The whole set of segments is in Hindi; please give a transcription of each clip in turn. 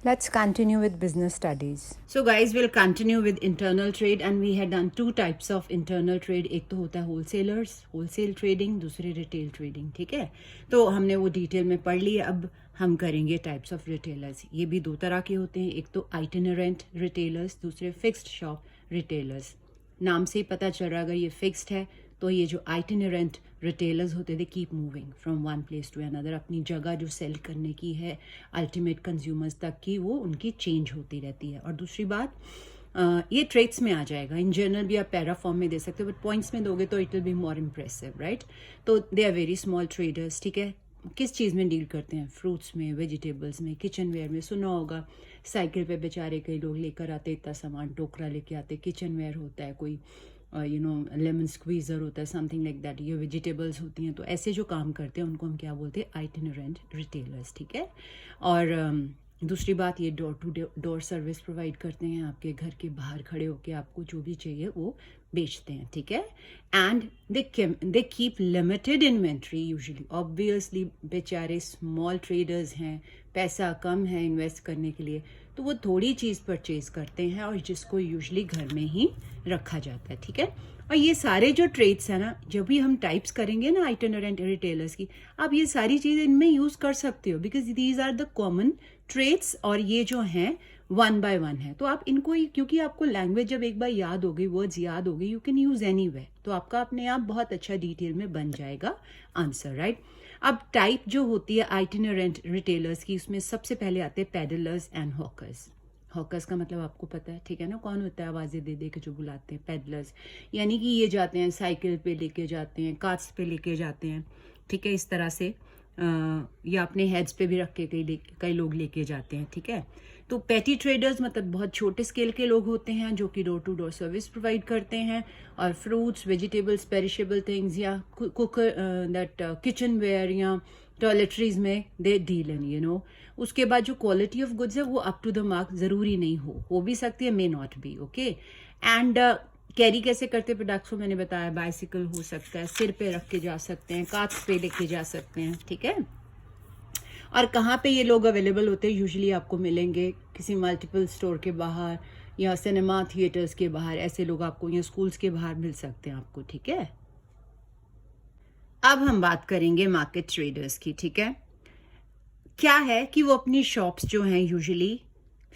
Let's continue with business studies. So guys, we'll continue with internal trade and we had done two types of internal trade. एक तो होता है wholesalers, wholesale trading, दूसरी retail trading. ठीक है, तो हमने वो डिटेल में पढ़ लिया. अब हम करेंगे टाइप्स ऑफ रिटेलर्स. ये भी दो तरह के होते हैं, एक तो आइटिनरेंट रिटेलर्स, दूसरे फिक्स्ड शॉप रिटेलर्स. नाम से ही पता चल रहा, अगर ये फिक्स्ड है तो ये जो आइटिनरेंट रिटेलर्स होते, they keep moving from one place to another. अपनी जगह जो सेल करने की है अल्टीमेट कंज्यूमर्स तक की, वो उनकी चेंज होती रहती है. और दूसरी बात, ये ट्रेड्स में आ जाएगा. इन जनरल भी आप पैरा फॉर्म में दे सकते हो, बट पॉइंट्स में दोगे तो it will be more impressive, right. तो they are very small traders. ठीक है, किस चीज़ में डील करते हैं? फ्रूट्स में, वेजिटेबल्स में, किचन वेयर में. सुना होगा साइकिल पे बेचारे कई लोग लेकर आते इतना सामान, टोकरा लेके आते. किचन वेयर होता है, कोई लेमन स्क्वीज़र होता है, समथिंग लाइक दैट. ये वेजिटेबल्स होती हैं. तो ऐसे जो काम करते हैं उनको हम क्या बोलते हैं? Itinerant retailers. ठीक है. और दूसरी बात, ये door to door service provide करते हैं. आपके घर के बाहर खड़े होकर आपको जो भी चाहिए वो बेचते हैं. ठीक है. And they keep limited inventory usually. Obviously बेचारे स्मॉल ट्रेडर्स हैं, पैसा कम है इन्वेस्ट करने के लिए, तो वो थोड़ी चीज़ परचेज करते हैं और जिसको यूजुअली घर में ही रखा जाता है. ठीक है. और ये सारे जो ट्रेड्स हैं ना, जब भी हम टाइप्स करेंगे ना आइटिनरेंट रिटेलर्स की, आप ये सारी चीज़ें इनमें यूज़ कर सकते हो, because these are the common trades. और ये जो हैं वन बाय वन है, तो आप इनको ही, क्योंकि आपको लैंग्वेज जब एक बार याद हो गई, वर्ड्स याद हो गई, यू कैन यूज़ एनीवेयर, तो आपका अपने आप बहुत अच्छा डिटेल में बन जाएगा आंसर, राइट. अब टाइप जो होती है आइटिनरेंट रिटेलर्स की, उसमें सबसे पहले आते हैं पेडलर्स एंड हॉकर्स. हॉकर्स का मतलब आपको पता है, ठीक है ना, कौन होता है आवाज़ें दे दे के जो बुलाते हैं? पेडलर्स. यानी कि ये जाते हैं साइकिल पे लेके जाते हैं, कार्ट्स पे लेके जाते हैं. ठीक है, इस तरह से या अपने हेड्स पे भी रख के कई लोग लेके जाते हैं. ठीक है. तो पेटी ट्रेडर्स मतलब बहुत छोटे स्केल के लोग होते हैं जो कि door to door service provide करते हैं, और फ्रूट्स, वेजिटेबल्स, पेरिशेबल थिंग्स या कुकर दैट किचन वेयर या टॉयलेटरीज में दे डील इन. उसके बाद जो क्वालिटी ऑफ गुड्स है वो अप टू द मार्क ज़रूरी नहीं हो भी सकती है, may not be. Okay. And carry कैसे करते प्रोडक्ट्स को मैंने बताया. बाइसिकल हो सकता है, सिर पे रख के जा सकते हैं, कार्ट्स पे लेके जा सकते हैं. ठीक है. और कहाँ पे ये लोग अवेलेबल होते हैं? यूजुअली आपको मिलेंगे किसी मल्टीपल स्टोर के बाहर या सिनेमा थिएटर्स के बाहर. ऐसे लोग आपको, या स्कूल्स के बाहर मिल सकते हैं आपको. ठीक है. अब हम बात करेंगे मार्केट ट्रेडर्स की. ठीक है. क्या है कि वो अपनी शॉप्स जो हैं यूजुअली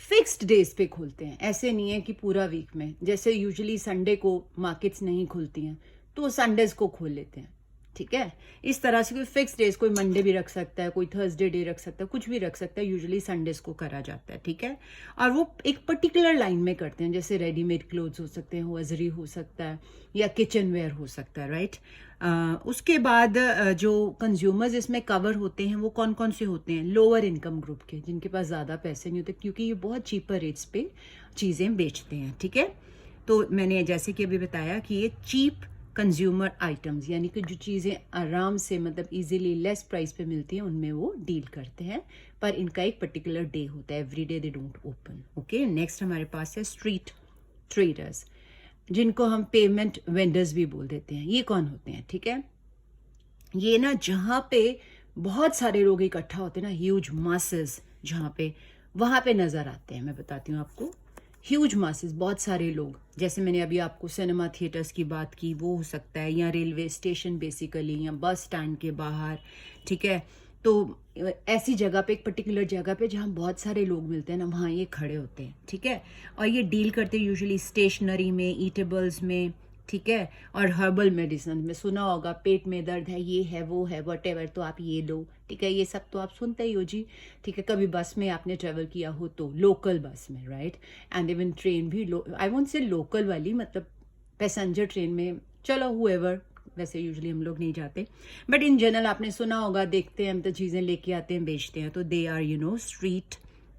फिक्स्ड डेज पे खोलते हैं. ऐसे नहीं है कि पूरा वीक में, जैसे यूजुअली संडे को मार्केट्स नहीं खुलती हैं तो संडेज को खोल लेते हैं. ठीक है. इस तरह से कोई फिक्स डेज, कोई मंडे भी रख सकता है, कोई थर्सडे डे रख सकता है, कुछ भी रख सकता है. यूजुअली संडेज को करा जाता है. ठीक है. और वो एक पर्टिकुलर लाइन में करते हैं, जैसे रेडीमेड क्लोथ्स हो सकते हैं, हॉजरी हो सकता है, या किचन वेयर हो सकता है, राइट. उसके बाद जो कंज्यूमर्स इसमें कवर होते हैं वो कौन कौन से होते हैं? लोअर इनकम ग्रुप के, जिनके पास ज़्यादा पैसे नहीं होते, क्योंकि ये बहुत चीपर रेट्स पे चीज़ें बेचते हैं. ठीक है. तो मैंने जैसे कि अभी बताया कि ये चीप कंज्यूमर आइटम्स, यानी कि जो चीज़ें आराम से मतलब इजीली लेस प्राइस पे मिलती हैं, उनमें वो डील करते हैं. पर इनका एक पर्टिकुलर डे होता है, every day they don't open. Okay. Next हमारे पास है स्ट्रीट ट्रेडर्स, जिनको हम पेमेंट वेंडर्स भी बोल देते हैं. ये कौन होते हैं? ठीक है. ये ना जहाँ पे बहुत सारे लोग इकट्ठा होते हैं ना, ह्यूज मासेस, जहाँ पे वहाँ पे नज़र आते हैं. मैं बताती हूँ आपको. ह्यूज मासेस, बहुत सारे लोग, जैसे मैंने अभी आपको सिनेमा थिएटर्स की बात की, वो हो सकता है, या रेलवे स्टेशन बेसिकली, या बस स्टैंड के बाहर. ठीक है. तो ऐसी जगह पे, एक पर्टिकुलर जगह पे जहाँ बहुत सारे लोग मिलते हैं ना, वहाँ ये खड़े होते हैं. ठीक है. और ये डील करते हैं यूजुअली स्टेशनरी में, ईटेबल्स में. ठीक है. और हर्बल मेडिसिन में. सुना होगा पेट में दर्द है, ये है, वो है, वटेवर, तो आप ये लो. ठीक है. ये सब तो आप सुनते ही हो जी. ठीक है. कभी बस में आपने ट्रेवल किया हो तो, लोकल बस में, राइट. एंड इवन ट्रेन भी, आई वोंट से लोकल वाली, मतलब पैसेंजर ट्रेन में, चलो हुएवर, वैसे यूजुअली हम लोग नहीं जाते, बट इन जनरल आपने सुना होगा, देखते हैं हम तो चीज़ें लेके आते हैं, बेचते हैं. तो दे आर स्ट्रीट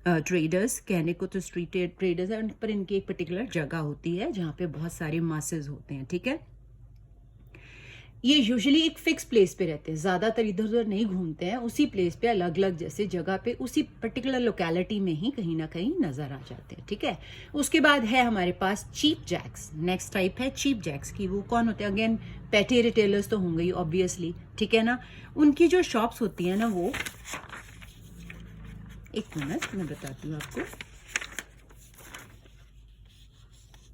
ट्रेडर्स. कहने को तो स्ट्रीट ट्रेडर्स है, पर इनकी एक पर्टिकुलर जगह होती है जहाँ पे बहुत सारे मासेस होते हैं. ठीक है. ये यूजुअली एक फिक्स प्लेस पे रहते हैं, ज़्यादातर इधर उधर नहीं घूमते हैं. उसी प्लेस पे, अलग अलग जैसे जगह पे, उसी पर्टिकुलर लोकेलिटी में ही कहीं ना कहीं नज़र आ जाते हैं. ठीक है. उसके बाद है हमारे पास चीप जैक्स. नेक्स्ट टाइप है चीप जैक्स की. वो कौन होते हैं? अगेन पेटी रिटेलर्स तो होंगे ही ऑब्वियसली. ठीक है ना. उनकी जो शॉप्स होती हैं ना, वो एक मिनट मैं बताती हूँ आपको।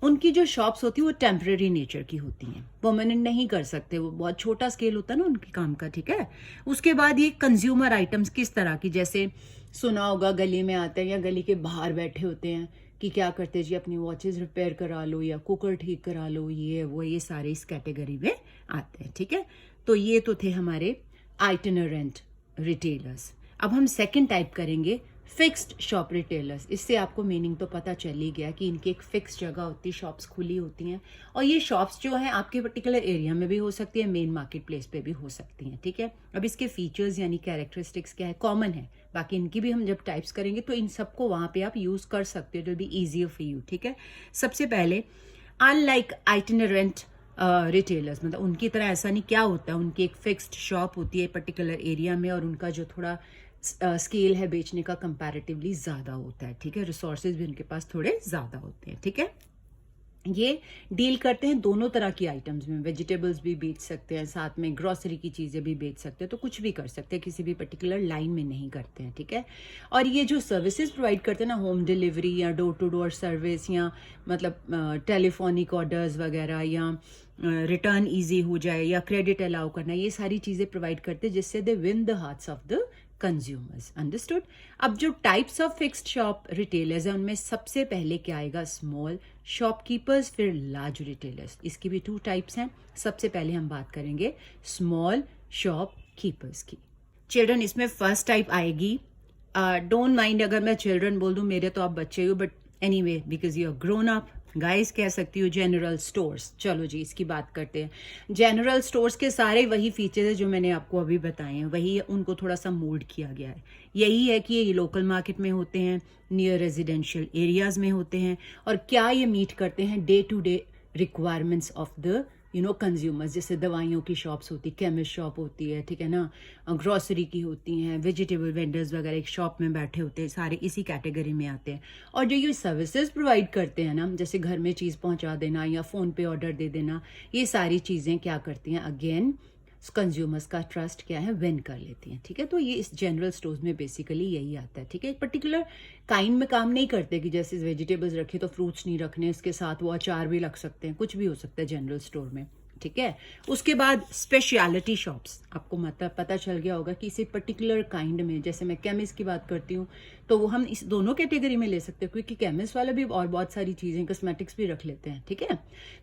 उनकी जो शॉप्स होती है वो टेम्परेरी नेचर की होती हैं, परमानेंट नहीं कर सकते, वो बहुत छोटा स्केल होता है ना उनके काम का, ठीक है। उसके बाद ये कंज्यूमर आइटम्स किस तरह की, जैसे सुना होगा गली में आते हैं या गली के बाहर बैठे होते हैं कि क्या करते जी अपनी वॉचेस रिपेयर करा लो या कुकर ठीक करा लो, ये सारे इस कैटेगरी में आते हैं, ठीक है। तो ये तो थे हमारे आइटिनरेंट रिटेलर्स। अब हम सेकंड टाइप करेंगे फिक्स्ड शॉप रिटेलर्स। इससे आपको मीनिंग तो पता चल ही गया कि इनकी एक फिक्स जगह होती है, शॉप्स खुली होती हैं, और ये शॉप्स जो है आपके पर्टिकुलर एरिया में भी हो सकती है, मेन मार्केट प्लेस पे भी हो सकती हैं, ठीक है। अब इसके फीचर्स यानी कैरेक्टरिस्टिक्स क्या है, कॉमन है, बाकी इनकी भी हम जब टाइप्स करेंगे तो इन सबको वहां पे आप यूज कर सकते हो, it will be easier for you, ठीक है। सबसे पहले अनलाइक आइटिनरेंट रिटेलर्स, मतलब उनकी तरह ऐसा नहीं, क्या होता है उनकी एक फिक्स्ड शॉप होती है पर्टिकुलर एरिया में, और उनका जो थोड़ा स्केल है बेचने का कंपैरेटिवली ज़्यादा होता है, ठीक है। रिसोर्सेज भी उनके पास थोड़े ज़्यादा होते हैं, ठीक है। ये डील करते हैं दोनों तरह की आइटम्स में, वेजिटेबल्स भी बेच सकते हैं, साथ में ग्रोसरी की चीज़ें भी बेच सकते हैं, तो कुछ भी कर सकते हैं, किसी भी पर्टिकुलर लाइन में नहीं करते हैं, ठीक है। और ये जो सर्विसेज प्रोवाइड करते हैं ना, होम डिलीवरी या डोर टू डोर सर्विस, या मतलब टेलीफोनिक ऑर्डर्स वगैरह, या रिटर्न ईजी हो जाए, या क्रेडिट अलाउ करना, ये सारी चीज़ें प्रोवाइड करते हैं जिससे they win the hearts of the consumers, understood. अब जो types of fixed shop retailers है उनमें सबसे पहले क्या आएगा, स्मॉल शॉपकीपर्स, फिर लार्ज रिटेलर्स। इसकी भी 2 टाइप्स हैं। सबसे पहले हम बात करेंगे स्मॉल शॉपकीपर्स की। चिल्ड्रन, इसमें फर्स्ट टाइप आएगी, डोंट माइंड अगर मैं चिल्ड्रन बोल दूं, मेरे तो आप बच्चे हो, but anyway because you are grown up, guys कह सकती हूँ जनरल स्टोर्स। चलो जी इसकी बात करते हैं। जनरल स्टोर्स के सारे वही फीचर्स है जो मैंने आपको अभी बताए हैं, वही उनको थोड़ा सा मोल्ड किया गया है। यही है कि ये लोकल मार्केट में होते हैं, नियर रेजिडेंशियल एरियाज में होते हैं, और क्या ये मीट करते हैं day to day requirements of the consumers. जैसे दवाइयों की शॉप्स होती, केमिस्ट शॉप होती है, ठीक है ना, ग्रोसरी की होती हैं, वेजिटेबल वेंडर्स वगैरह एक शॉप में बैठे होते हैं, सारे इसी कैटेगरी में आते हैं। और जो ये सर्विसेज प्रोवाइड करते हैं ना, जैसे घर में चीज़ पहुंचा देना या फ़ोन पे ऑर्डर दे देना, ये सारी चीज़ें क्या करती हैं, अगेन कंज्यूमर्स का ट्रस्ट क्या है, विन कर लेती हैं, ठीक है। तो ये इस जनरल स्टोर्स में बेसिकली यही आता है, ठीक है। पर्टिकुलर काइंड में काम नहीं करते कि जैसे वेजिटेबल्स रखे तो फ्रूट्स नहीं रखने, इसके साथ वो अचार भी रख सकते हैं, कुछ भी हो सकता है जनरल स्टोर में, ठीक है। उसके बाद स्पेशलिटी शॉप्स, आपको मतलब पता चल गया होगा कि इसे पर्टिकुलर काइंड में, जैसे मैं केमिस्ट की बात करती हूँ तो वो हम इस दोनों कैटेगरी में ले सकते हैं, क्योंकि केमिस्ट वाला भी और बहुत सारी चीज़ें कॉस्मेटिक्स भी रख लेते हैं, ठीक है।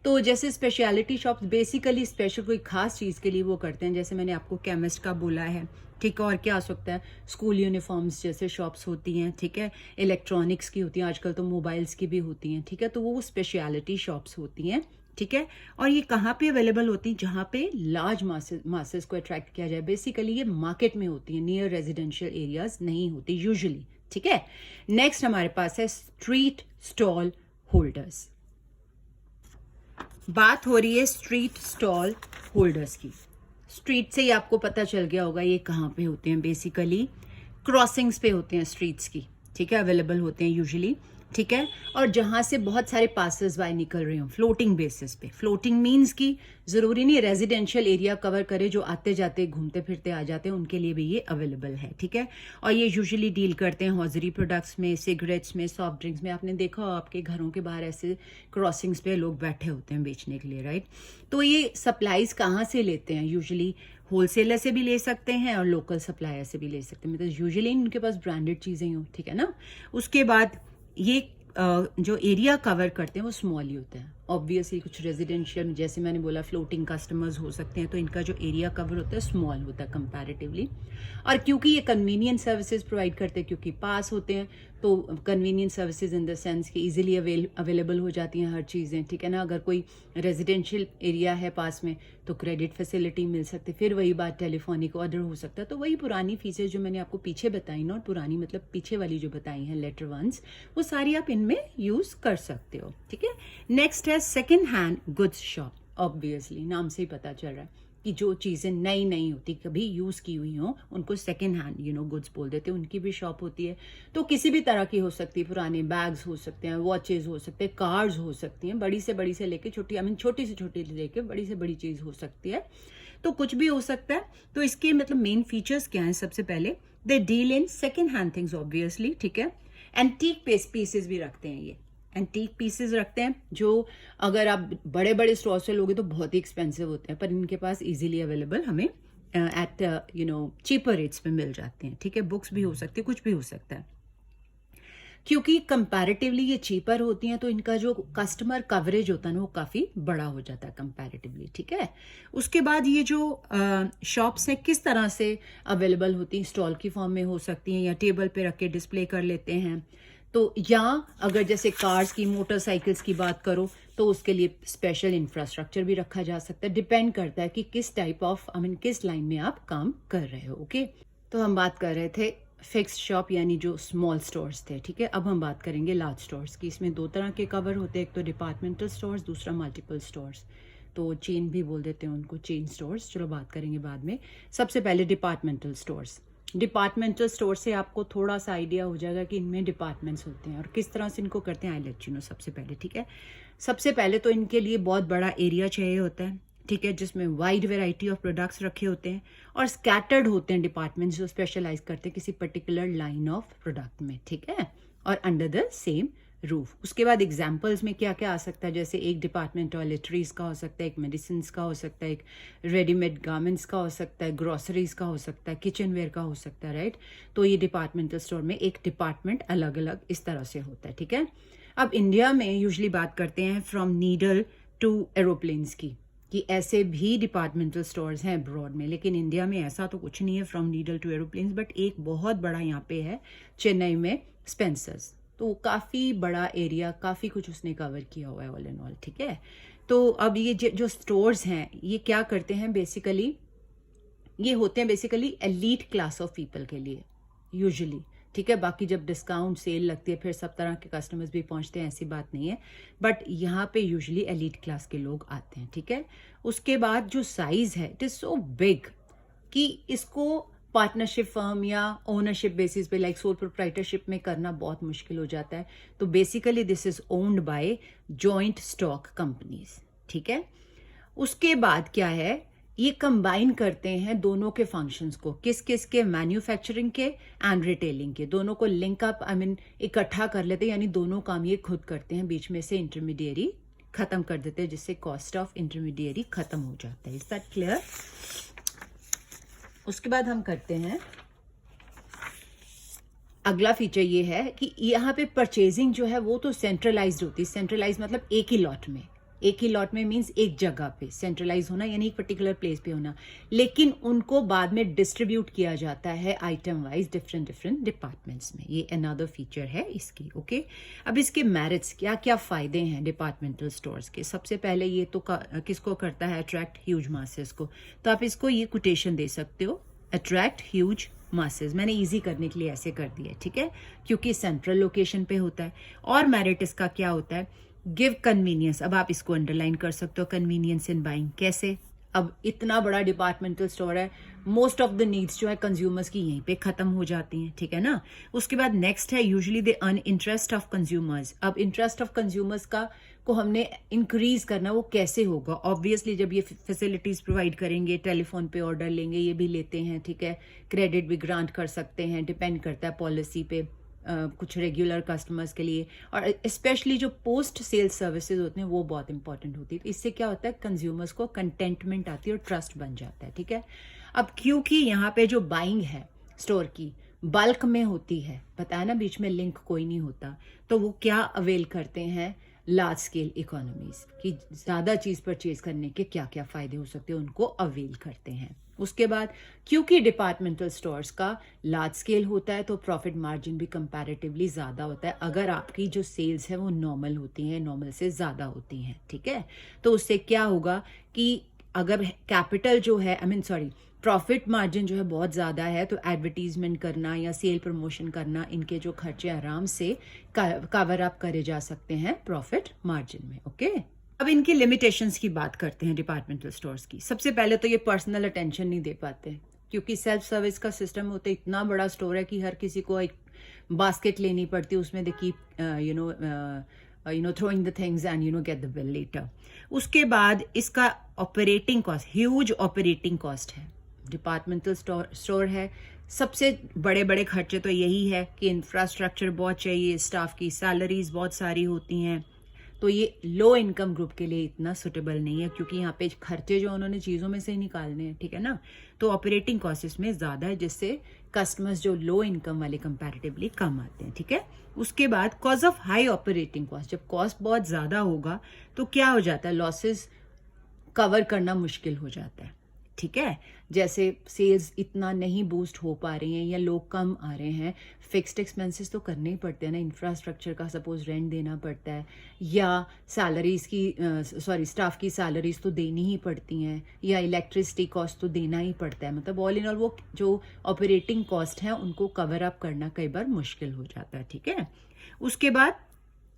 तो जैसे स्पेशलिटी शॉप्स बेसिकली स्पेशल कोई खास चीज़ के लिए वो करते हैं, जैसे मैंने आपको केमिस्ट का बोला है, ठीक है। और क्या हो सकता है, स्कूल यूनिफॉर्म्स जैसे शॉप्स होती हैं, ठीक है, इलेक्ट्रॉनिक्स की होती हैं, आजकल तो मोबाइल्स की भी होती हैं, ठीक है। तो वो स्पेशलिटी शॉप्स होती हैं, ठीक है। और ये कहाँ पे अवेलेबल होती हैं, जहाँ पे लार्ज मासेस को अट्रैक्ट किया जाए। बेसिकली ये मार्केट में होती है, नियर रेजिडेंशियल एरियाज नहीं होती यूजुअली, ठीक है। नेक्स्ट हमारे पास है स्ट्रीट स्टॉल होल्डर्स। बात हो रही है स्ट्रीट स्टॉल होल्डर्स की। स्ट्रीट से ही आपको पता चल गया होगा ये कहाँ पे होते हैं, बेसिकली क्रॉसिंग्स पे होते हैं स्ट्रीट्स की, ठीक है, अवेलेबल होते हैं यूजुअली, ठीक है। और जहाँ से बहुत सारे पासेस बाय निकल रहे हो फ्लोटिंग बेसिस पे। फ्लोटिंग मीन्स की ज़रूरी नहीं रेजिडेंशियल एरिया कवर करे, जो आते जाते घूमते फिरते आ जाते हैं उनके लिए भी ये अवेलेबल है, ठीक है। और ये यूजुअली डील करते हैं हॉजरी प्रोडक्ट्स में, सिगरेट्स में, सॉफ्ट ड्रिंक्स में। आपने देखा हो आपके घरों के बाहर ऐसे क्रॉसिंग्स पे लोग बैठे होते हैं बेचने के लिए, राइट। तो ये सप्लाईज कहाँ से लेते हैं, यूजुअली होलसेलर से भी ले सकते हैं और लोकल सप्लायर से भी ले सकते हैं, मतलब यूजुअली इनके पास ब्रांडेड चीज़ें हो, ठीक है ना। उसके बाद ये जो एरिया कवर करते हैं वो स्मॉल ही होता है। ऑब्वियसली कुछ रेजिडेंशियल जैसे मैंने बोला फ्लोटिंग कस्टमर्स हो सकते हैं, तो इनका जो एरिया कवर होता है स्मॉल होता है कंपैरेटिवली। और क्योंकि ये कन्वीनियंट सर्विसेज प्रोवाइड करते हैं, क्योंकि पास होते हैं, तो convenient services in the sense कि इजीली अवेलेबल हो जाती हैं हर चीज़ें, ठीक है ना। अगर कोई रेजिडेंशियल एरिया है पास में तो क्रेडिट फैसिलिटी मिल सकती है, फिर वही बात टेलीफोनिक ऑर्डर हो सकता है। तो वही पुरानी फीचर्स जो मैंने आपको पीछे बताई, नॉट पुरानी मतलब पीछे वाली जो बताई हैं लेटर वंस, वो सारी आप इनमें यूज़ कर सकते हो, ठीक है। नेक्स्ट है second hand goods shop. Obviously नाम से ही पता चल रहा है कि जो चीज़ें नई नहीं होती, कभी यूज़ की हुई हो, उनको सेकेंड हैंड गुड्स बोल देते हैं, उनकी भी शॉप होती है। तो किसी भी तरह की हो सकती है, पुराने बैग्स हो सकते हैं, वॉचेज हो सकते हैं, कार्स हो सकती हैं, बड़ी से लेके छोटी, छोटी से छोटी लेके बड़ी से बड़ी चीज़ हो सकती है, तो कुछ भी हो सकता है। तो इसके मतलब मेन फीचर्स क्या हैं, सबसे पहले they deal in second hand things obviously, ठीक है। एंटीक पीसेस भी रखते हैं ये, एंटीक पीसेस रखते हैं जो अगर आप बड़े बड़े स्टोर से लोगे तो बहुत ही एक्सपेंसिव होते हैं, पर इनके पास इजीली अवेलेबल हमें एट चीपर रेट्स पे मिल जाते हैं, ठीक है। बुक्स भी हो सकती है, कुछ भी हो सकता है, क्योंकि कंपैरेटिवली ये चीपर होती हैं तो इनका जो कस्टमर कवरेज होता है ना वो काफ़ी बड़ा हो जाता है कंपैरेटिवली, ठीक है। उसके बाद ये जो शॉप्स हैं किस तरह से अवेलेबल होती हैं, स्टॉल की फॉर्म में हो सकती हैं या टेबल पे रख के डिस्प्ले कर लेते हैं, तो या अगर जैसे कार्स की, मोटरसाइकिल्स की बात करो तो उसके लिए स्पेशल इंफ्रास्ट्रक्चर भी रखा जा सकता है। डिपेंड करता है कि किस टाइप ऑफ किस लाइन में आप काम कर रहे हो, ओके। तो हम बात कर रहे थे फिक्स्ड शॉप यानी जो स्मॉल स्टोर्स थे, ठीक है। अब हम बात करेंगे लार्ज स्टोर्स की। इसमें दो तरह के कवर होते हैं, एक तो डिपार्टमेंटल स्टोर्स, दूसरा मल्टीपल स्टोर्स, तो चेन भी बोल देते हैं उनको, चेन स्टोर्स। चलो बात करेंगे बाद में। सबसे पहले डिपार्टमेंटल स्टोर्स। डिपार्टमेंटल स्टोर से आपको थोड़ा सा आइडिया हो जाएगा कि इनमें डिपार्टमेंट्स होते हैं और किस तरह से इनको करते हैं, आई लेट यू नो सबसे पहले, ठीक है। सबसे पहले तो इनके लिए बहुत बड़ा एरिया चाहिए होता है, ठीक है, जिसमें वाइड वेराइटी ऑफ प्रोडक्ट्स रखे होते हैं और स्कैटर्ड होते हैं डिपार्टमेंट्स जो स्पेशलाइज करते हैं किसी पर्टिकुलर लाइन ऑफ प्रोडक्ट में, ठीक है, और अंडर द सेम रूफ। उसके बाद एग्जाम्पल्स में क्या क्या आ सकता है, जैसे एक डिपार्टमेंट टॉयलेटरीज का हो सकता है, एक मेडिसिन का हो सकता है, एक रेडीमेड गारमेंट्स का हो सकता है, ग्रोसरीज का हो सकता है, किचन वेयर का हो सकता है, राइट। तो ये डिपार्टमेंटल स्टोर में एक डिपार्टमेंट अलग अलग इस तरह से होता है, ठीक है। अब इंडिया में यूजली बात करते हैं फ्रॉम नीडल टू एरोप्लेन्स की, कि ऐसे भी डिपार्टमेंटल स्टोर्स हैं अब्रॉड में, लेकिन इंडिया में ऐसा तो कुछ नहीं है from needle to aeroplanes. But एक बहुत बड़ा यहाँ पे है चेन्नई में, स्पेंसर्स, तो काफ़ी बड़ा एरिया, काफ़ी कुछ उसने कवर किया हुआ है ऑल एंड ऑल, ठीक है। तो अब ये जो स्टोर्स हैं ये क्या करते हैं बेसिकली, ये होते हैं basically elite class of people के लिए यूजुअली, ठीक है। बाकी जब डिस्काउंट सेल लगती है फिर सब तरह के कस्टमर्स भी पहुंचते हैं, ऐसी बात नहीं है, बट यहाँ पे यूजुअली एलीट क्लास के लोग आते हैं, ठीक है। उसके बाद जो साइज है इट इज सो बिग कि इसको पार्टनरशिप फर्म या ओनरशिप बेसिस पे लाइक सोल प्रोप्राइटरशिप में करना बहुत मुश्किल हो जाता है। तो basically this is owned by joint stock companies, ठीक है। उसके बाद क्या है, ये कंबाइन करते हैं दोनों के फंक्शंस को, किस किस के, मैन्युफैक्चरिंग के एंड रिटेलिंग के, दोनों को लिंक अप इकट्ठा कर लेते हैं, यानी दोनों काम ये खुद करते हैं, बीच में से इंटरमीडिएरी खत्म कर देते हैं, जिससे कॉस्ट ऑफ इंटरमीडिएरी खत्म हो जाता है। Is that clear? उसके बाद हम करते हैं अगला फीचर, ये है कि यहाँ पे परचेजिंग जो है वो तो सेंट्रलाइज्ड होती है। सेंट्रलाइज मतलब एक ही लॉट में, एक ही लॉट में मीन्स एक जगह पे सेंट्रलाइज होना, यानी एक पर्टिकुलर प्लेस पे होना, लेकिन उनको बाद में डिस्ट्रीब्यूट किया जाता है item wise different different departments में। ये अनदर फीचर है इसकी, ओके। अब इसके मेरिट्स, क्या क्या फायदे हैं डिपार्टमेंटल स्टोर्स के। सबसे पहले ये तो किसको करता है, अट्रैक्ट ह्यूज मासेस को। तो आप इसको ये कोटेशन दे सकते हो, अट्रैक्ट ह्यूज मासेस। मैंने इजी करने के लिए ऐसे कर दिया है, ठीक है, क्योंकि सेंट्रल लोकेशन पे होता है। और मेरिट इसका क्या होता है, गिव कन्वीनियंस। अब आप इसको अंडरलाइन कर सकते हो, कन्वीनियंस इन बाइंग। कैसे, अब इतना बड़ा डिपार्टमेंटल स्टोर है, मोस्ट ऑफ द नीड्स जो है कंज्यूमर्स की यहीं पे खत्म हो जाती हैं, ठीक है ना। उसके बाद नेक्स्ट है usually they earn interest of consumers. अब इंटरेस्ट ऑफ कंज्यूमर्स का को हमने इंक्रीज करना, वो कैसे होगा, ऑब्वियसली जब ये फैसिलिटीज प्रोवाइड करेंगे, टेलीफोन पे ऑर्डर लेंगे, ये भी लेते हैं, ठीक है, क्रेडिट भी ग्रांट कर सकते हैं, डिपेंड करता है पॉलिसी पे, कुछ रेगुलर कस्टमर्स के लिए, और स्पेशली जो पोस्ट सेल्स सर्विसेज होते हैं वो बहुत इंपॉर्टेंट होती है। तो इससे क्या होता है, कंज्यूमर्स को कंटेंटमेंट आती है और ट्रस्ट बन जाता है, ठीक है। अब क्योंकि यहाँ पे जो बाइंग है स्टोर की बल्क में होती है, बताया ना बीच में लिंक कोई नहीं होता, तो वो क्या अवेल करते हैं, लार्ज स्केल इकोनॉमीज की, ज़्यादा चीज़ परचेज करने के क्या क्या फ़ायदे हो सकते हैं उनको अवेल करते हैं। उसके बाद क्योंकि डिपार्टमेंटल स्टोर्स का लार्ज स्केल होता है तो प्रॉफिट मार्जिन भी कंपैरेटिवली ज़्यादा होता है, अगर आपकी जो सेल्स है वो नॉर्मल होती हैं, नॉर्मल से ज़्यादा होती हैं, ठीक है। तो उससे क्या होगा कि अगर कैपिटल जो है प्रॉफिट मार्जिन जो है बहुत ज़्यादा है, तो एडवर्टीजमेंट करना या सेल प्रमोशन करना, इनके जो खर्चे आराम से कवर अप करे जा सकते हैं प्रॉफिट मार्जिन में, ओके। अब इनकी लिमिटेशंस की बात करते हैं डिपार्टमेंटल स्टोर्स की। सबसे पहले तो ये पर्सनल अटेंशन नहीं दे पाते, क्योंकि सेल्फ सर्विस का सिस्टम होता है, इतना बड़ा स्टोर है कि हर किसी को एक बास्केट लेनी पड़ती है, उसमें they keep throwing the things and get the bill later. उसके बाद इसका operating cost, huge operating cost है। डिपार्टमेंटल स्टोर है, सबसे बड़े बड़े खर्चे तो यही है कि इंफ्रास्ट्रक्चर बहुत चाहिए, स्टाफ की सैलरीज बहुत सारी होती हैं, तो ये लो इनकम ग्रुप के लिए इतना सुटेबल नहीं है, क्योंकि यहाँ पे खर्चे जो उन्होंने चीज़ों में से ही निकालने हैं, ठीक है ना। तो ऑपरेटिंग कॉस्ट इसमें ज़्यादा है, जिससे कस्टमर्स जो लो इनकम वाले कंपैरेटिवली कम आते हैं, ठीक है। उसके बाद cause of high operating cost, जब कॉस्ट बहुत ज़्यादा होगा तो क्या हो जाता है, लॉसेस कवर करना मुश्किल हो जाता है, ठीक है। जैसे सेल्स इतना नहीं बूस्ट हो पा रही हैं या लोग कम आ रहे हैं, फिक्स्ड एक्सपेंसेस तो करने ही पड़ते हैं ना, इंफ्रास्ट्रक्चर का सपोज रेंट देना पड़ता है, या सैलरीज की स्टाफ की सैलरीज तो देनी ही पड़ती हैं, या इलेक्ट्रिसिटी कॉस्ट तो देना ही पड़ता है। मतलब ऑल इन ऑल वो जो ऑपरेटिंग कॉस्ट है उनको कवर अप करना कई बार मुश्किल हो जाता है, ठीक है। उसके बाद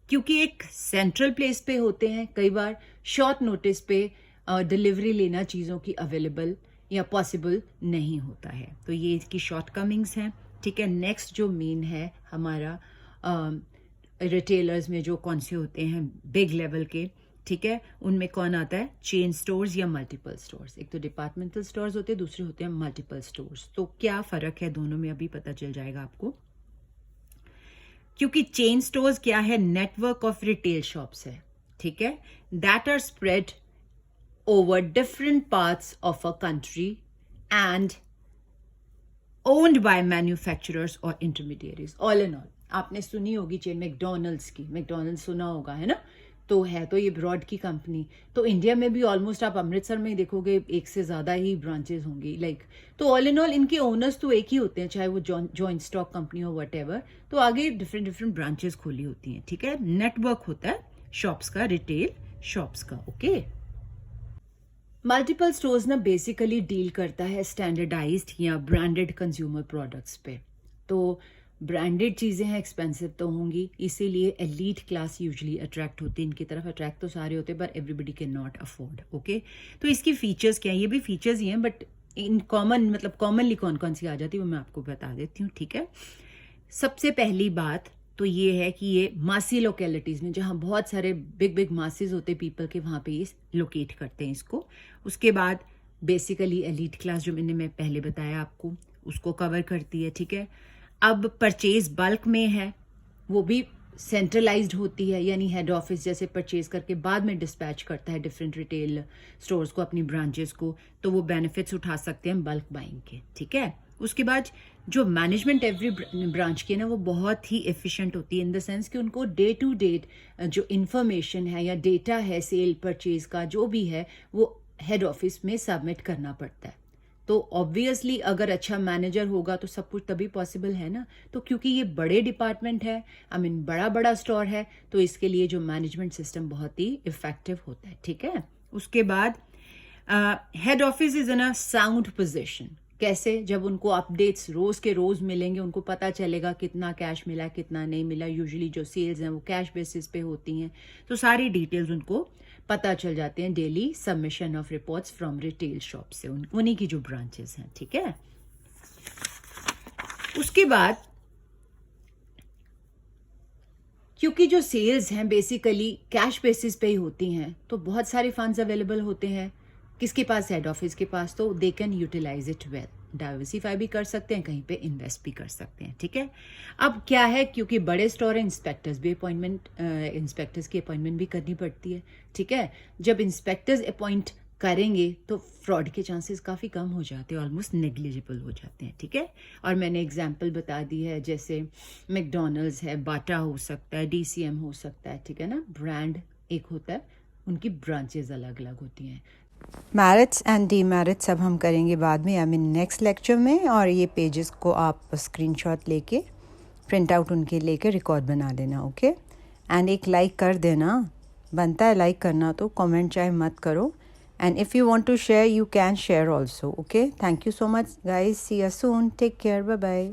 क्योंकि एक सेंट्रल प्लेस पे होते हैं, कई बार शॉर्ट नोटिस पे डिलीवरी लेना चीज़ों की अवेलेबल या पॉसिबल नहीं होता है, तो ये इसकी शॉर्टकमिंग्स हैं, ठीक है। नेक्स्ट जो मेन है हमारा रिटेलर्स में जो कौन से होते हैं बिग लेवल के, ठीक है, उनमें कौन आता है, चेन स्टोर्स या मल्टीपल स्टोर्स। एक तो डिपार्टमेंटल स्टोर्स होते हैं, दूसरे होते हैं मल्टीपल स्टोर्स। तो क्या फ़र्क है दोनों में अभी पता चल जाएगा आपको, क्योंकि चेन स्टोर्स क्या है, नेटवर्क ऑफ रिटेल शॉप्स है, ठीक है, that are spread over different parts of a country and owned by manufacturers or intermediaries. All in all, आपने सुनी होगी चेन मैकडॉनल्ड्स की, मैकडॉनल्ड्स सुना होगा, है ना। तो है तो ये ब्रॉड की कंपनी, तो इंडिया में भी ऑलमोस्ट आप अमृतसर में ही देखोगे एक से ज़्यादा ही ब्रांचेस होंगी, लाइक। तो ऑल इन ऑल इनके ओनर्स तो एक ही होते हैं, चाहे वो जॉइंट स्टॉक कंपनी हो वट, तो आगे डिफरेंट ब्रांचेस खोली होती हैं, ठीक है। नेटवर्क होता है शॉप्स का, रिटेल शॉप्स का, ओके। मल्टीपल स्टोर्स ना बेसिकली डील करता है स्टैंडर्डाइज्ड या ब्रांडेड कंज्यूमर प्रोडक्ट्स पे। तो ब्रांडेड चीज़ें हैं, एक्सपेंसिव तो होंगी, इसीलिए एलीट क्लास यूजुअली अट्रैक्ट होती है इनकी तरफ। अट्रैक्ट तो सारे होते हैं पर everybody can not afford, okay. तो इसकी फीचर्स क्या है, ये भी फीचर्स ही हैं, बट इन कॉमन मतलब कॉमनली कौन कौन सी आ जाती है वो मैं आपको बता देती हूँ, ठीक है। सबसे पहली बात तो ये है कि ये मासी लोकेलिटीज़ में, जहाँ बहुत सारे बिग मासेस होते हैं पीपल के, वहाँ पे ये लोकेट करते हैं इसको। उसके बाद बेसिकली एलीट क्लास जो मैं पहले बताया आपको, उसको कवर करती है, ठीक है। अब परचेज बल्क में है, वो भी सेंट्रलाइज्ड होती है, यानी हेड ऑफिस जैसे परचेज करके बाद में डिस्पैच करता है डिफरेंट रिटेल स्टोर्स को, अपनी ब्रांचेस को, तो वो बेनिफिट्स उठा सकते हैं बल्क बाइंग के, ठीक है। उसके बाद जो मैनेजमेंट एवरी ब्रांच की है ना, वो बहुत ही एफिशिएंट होती है, इन द सेंस कि उनको डे टू डे जो इन्फॉर्मेशन है या डेटा है सेल परचेज का जो भी है, वो हेड ऑफिस में सबमिट करना पड़ता है। तो ऑब्वियसली अगर अच्छा मैनेजर होगा तो सब कुछ तभी पॉसिबल है ना। तो क्योंकि ये बड़े डिपार्टमेंट है, बड़ा स्टोर है, तो इसके लिए जो मैनेजमेंट सिस्टम बहुत ही इफेक्टिव होता है, ठीक है। उसके बाद head office is in a sound position. कैसे, जब उनको अपडेट्स रोज के रोज मिलेंगे, उनको पता चलेगा कितना कैश मिला कितना नहीं मिला। यूजुअली जो सेल्स हैं वो कैश बेसिस पे होती हैं, तो सारी डिटेल्स उनको पता चल जाते हैं daily submission of reports from retail shop से, उन्हीं की जो ब्रांचेस हैं, ठीक है। उसके बाद क्योंकि जो सेल्स हैं बेसिकली कैश बेसिस पे ही होती हैं, तो बहुत सारे फंड्स अवेलेबल होते हैं किसके पास, हेड ऑफिस के पास, तो they can utilise it well. Diversify भी कर सकते हैं, कहीं पे इन्वेस्ट भी कर सकते हैं, ठीक है। अब क्या है, क्योंकि बड़े स्टोर है, इंस्पेक्टर्स की अपॉइंटमेंट भी करनी पड़ती है, ठीक है। जब इंस्पेक्टर्स अपॉइंट करेंगे तो फ्रॉड के चांसेस काफ़ी कम हो जाते हैं, ऑलमोस्ट नेग्लिजिबल हो जाते हैं, ठीक है। और मैंने एग्जांपल बता दी है, जैसे मैकडॉनल्ड्स है, बाटा हो सकता है, DCM हो सकता है, ठीक है ना। ब्रांड एक होता है, उनकी ब्रांचेस अलग अलग होती हैं। मेरिट्स एंड डीमेरिट्स अब हम करेंगे बाद में, नेक्स्ट लेक्चर में। और ये पेजेस को आप स्क्रीनशॉट लेके प्रिंट आउट उनके लेके रिकॉर्ड बना लेना, ओके। एंड एक लाइक कर देना, बनता है लाइक करना, तो कमेंट चाहे मत करो। And if you want to share you can share also, okay. Thank you so much guys, see you soon, take care, bye bye.